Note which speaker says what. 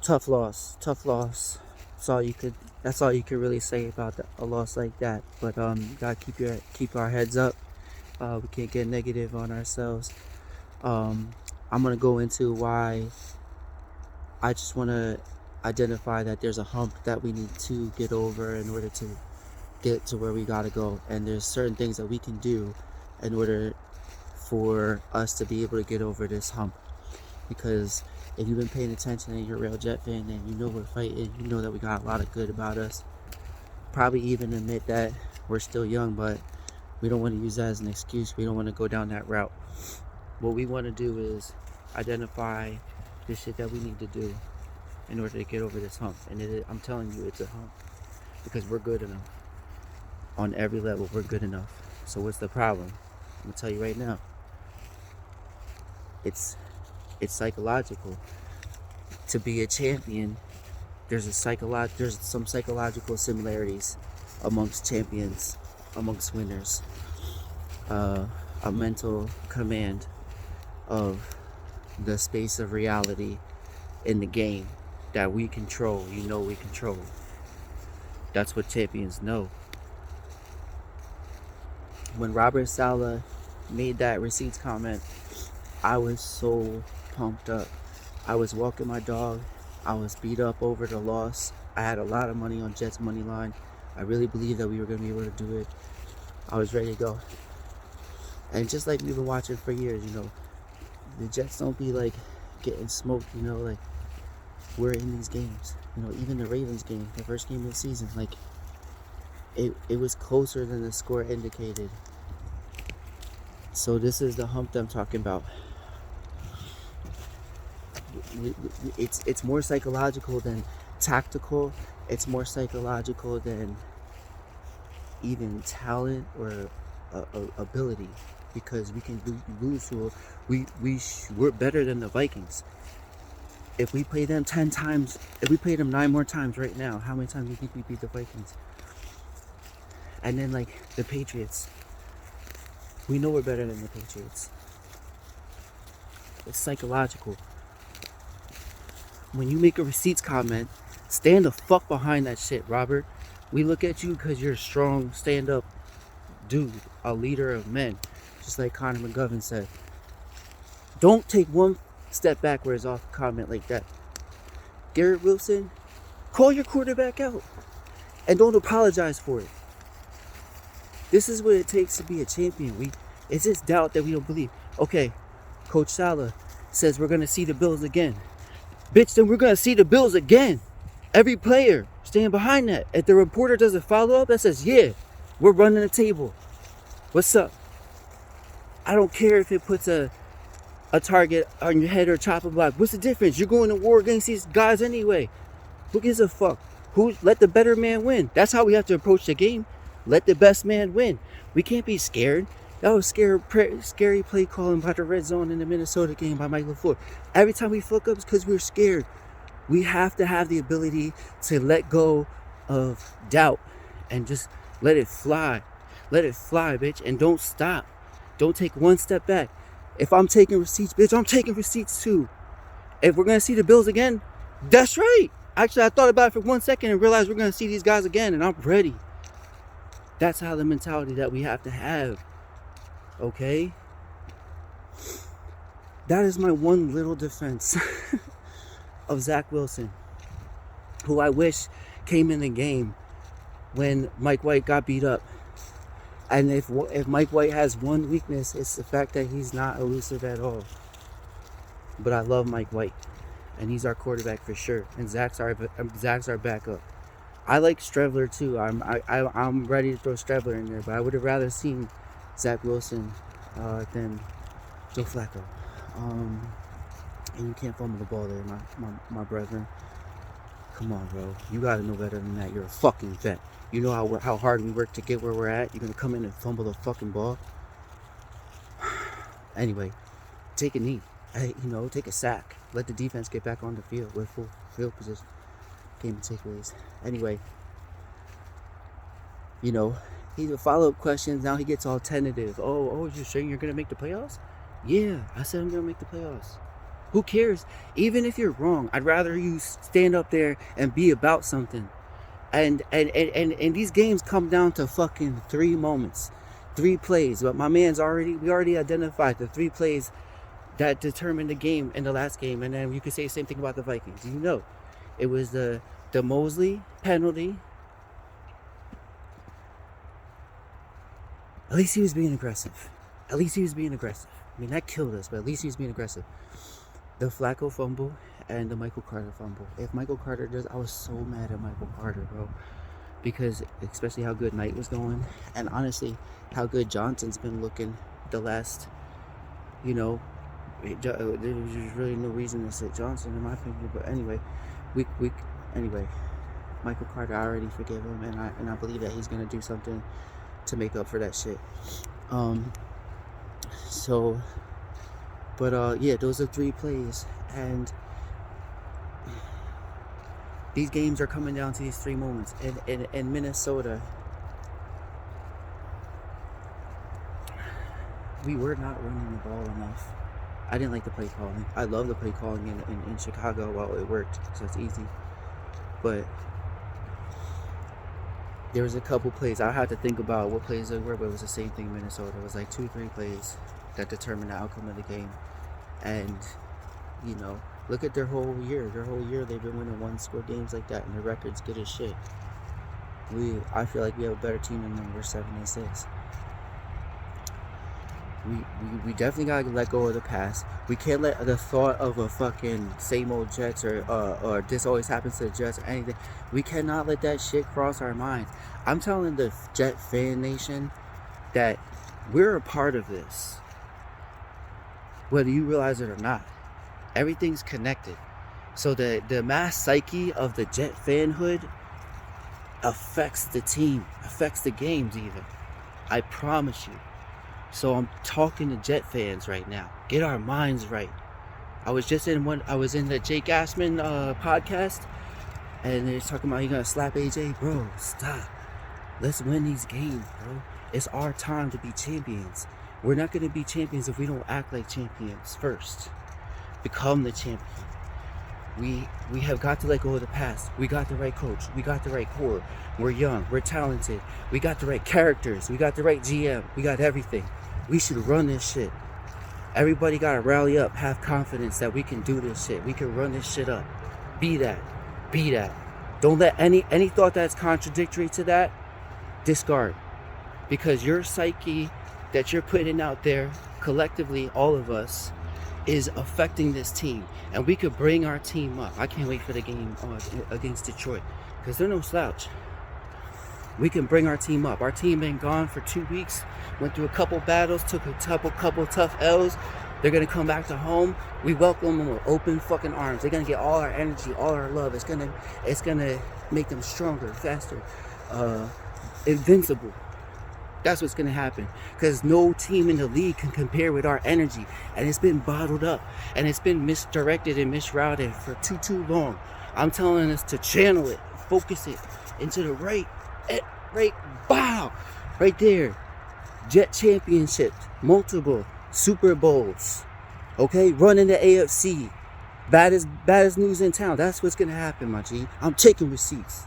Speaker 1: Tough loss. Tough loss. That's all you could really say about a loss like that. But gotta keep our heads up. We can't get negative on ourselves. I'm gonna go into why I just wanna identify that there's a hump that we need to get over in order to get to where we gotta go. And there's certain things that we can do in order for us to be able to get over this hump. Because if you've been paying attention and you're a real Jet fan and you know we're fighting, you know that we got a lot of good about us. Probably even admit that we're still young, but we don't want to use that as an excuse. We don't want to go down that route. What we want to do is identify the shit that we need to do in order to get over this hump. And I'm telling you, it's a hump because we're good enough. On every level, we're good enough. So what's the problem? I'm going to tell you right now. It's psychological. To be a champion, there's some psychological similarities amongst champions, amongst winners. A mental command of the space of reality in the game that we control. We control. That's what champions know. When Robert Saleh made that receipts comment, I was so pumped up. I was walking my dog. I was beat up over the loss. I had a lot of money on Jets money line. I really believed that we were going to be able to do it. I was ready to go. And just like we've been watching for years, the Jets don't be like getting smoked, like we're in these games. Even the Ravens game, the first game of the season, like it was closer than the score indicated. So this is the hump that I'm talking about. It's more psychological than tactical. It's more psychological than even talent or ability, because we can lose to we're better than the Vikings. If we play them 10 times, if we play them 9 more times right now, how many times do you think we beat the Vikings? And then like the Patriots, we know we're better than the Patriots. It's psychological. When you make a receipts comment, stand the fuck behind that shit, Robert. We look at you because you're a strong, stand-up dude, a leader of men, just like Connor McGovern said. Don't take one step backwards off a comment like that. Garrett Wilson, call your quarterback out and don't apologize for it. This is what it takes to be a champion. It's just doubt that we don't believe. Okay, Coach Saleh says we're going to see the Bills again. Bitch, then we're going to see the Bills again. Every player stand behind that. If the reporter doesn't follow up, that says, yeah, we're running the table. What's up? I don't care if it puts a target on your head or chopping block. What's the difference? You're going to war against these guys anyway. Who gives a fuck? Let the better man win. That's how we have to approach the game. Let the best man win. We can't be scared. That was scary play calling by the red zone in the Minnesota game by Mike LaFleur. Every time we fuck up, it's because we're scared. We have to have the ability to let go of doubt and just let it fly. Let it fly, bitch. And don't stop. Don't take one step back. If I'm taking receipts, bitch, I'm taking receipts too. If we're going to see the Bills again, that's right. Actually, I thought about it for 1 second and realized we're going to see these guys again, and I'm ready. That's how the mentality that we have to have. Okay? That is my one little defense of Zach Wilson, who I wish came in the game when Mike White got beat up. And if Mike White has one weakness, it's the fact that he's not elusive at all. But I love Mike White, and he's our quarterback for sure. And Zach's our backup. I like Strebler too. I'm ready to throw Strebler in there, but I would have rather seen Zach Wilson than Joe Flacco. And you can't fumble the ball there, my brethren. Come on, bro. You gotta know better than that. You're a fucking vet. You know how hard we work to get where we're at. You're gonna come in and fumble the fucking ball. Anyway, take a knee. Take a sack. Let the defense get back on the field with full field position. Game and takeaways. Anyway, he's a follow-up questions. Now he gets all tentative. Oh, you saying you're gonna make the playoffs? Yeah, I said I'm gonna make the playoffs. Who cares? Even if you're wrong, I'd rather you stand up there and be about something. And these games come down to fucking 3 moments, 3 plays. But we already identified the 3 plays that determined the game in the last game. And then you could say the same thing about the Vikings. You know, it was the Mosley penalty. At least he was being aggressive. I mean, that killed us, but at least he was being aggressive. The Flacco fumble and the Michael Carter fumble. If Michael Carter does, I was so mad at Michael Carter, bro. Because especially how good Knight was going. And honestly, how good Johnson's been looking the last, there was really no reason to sit Johnson in my opinion. But anyway, Michael Carter, I already forgive him. And I believe that he's going to do something to make up for that shit. Those are 3 plays, and these games are coming down to these 3 moments. In Minnesota, we were not running the ball enough. I didn't like the play calling. I love the play calling in Chicago. Well, it worked, so it's easy. But there was a couple plays. I had to think about what plays they were, but it was the same thing in Minnesota. It was like 2-3 plays that determined the outcome of the game. And, look at their whole year. They've been winning 1-score games like that, and their record's good as shit. I feel like we have a better team than them. We're 7-6. We definitely gotta let go of the past. We can't let the thought of a fucking same old Jets or this always happens to the Jets or anything. We cannot let that shit cross our minds. I'm telling the Jet fan nation that we're a part of this, whether you realize it or not. Everything's connected. So the mass psyche of the Jet fanhood affects the team, affects the games even. I promise you. So I'm talking to Jet fans right now. Get our minds right. I was in the Jake Assman podcast, and they're talking about you gonna slap AJ. Bro, stop. Let's win these games, bro. It's our time to be champions. We're not gonna be champions if we don't act like champions first. Become the champion. We have got to let go of the past. We got the right coach. We got the right core. We're young. We're talented. We got the right characters. We got the right GM. We got everything. We should run this shit. Everybody got to rally up. Have confidence that we can do this shit. We can run this shit up. Be that. Don't let any thought that's contradictory to that, discard. Because your psyche that you're putting out there, collectively, all of us, is affecting this team, and we could bring our team up. I can't wait for the game against Detroit, because they're no slouch. We can bring our team up. Our team been gone for 2 weeks, went through a couple battles, took a couple tough L's. They're gonna come back to home. We welcome them with open fucking arms. They're gonna get all our energy, all our love. It's gonna make them stronger, faster, invincible. That's what's going to happen, because no team in the league can compare with our energy, and it's been bottled up, and it's been misdirected and misrouted for too long. I'm telling us to channel it, focus it into the right there. Jet championships, multiple Super Bowls, okay, running the AFC, baddest news in town. That's what's going to happen, my G. I'm taking receipts.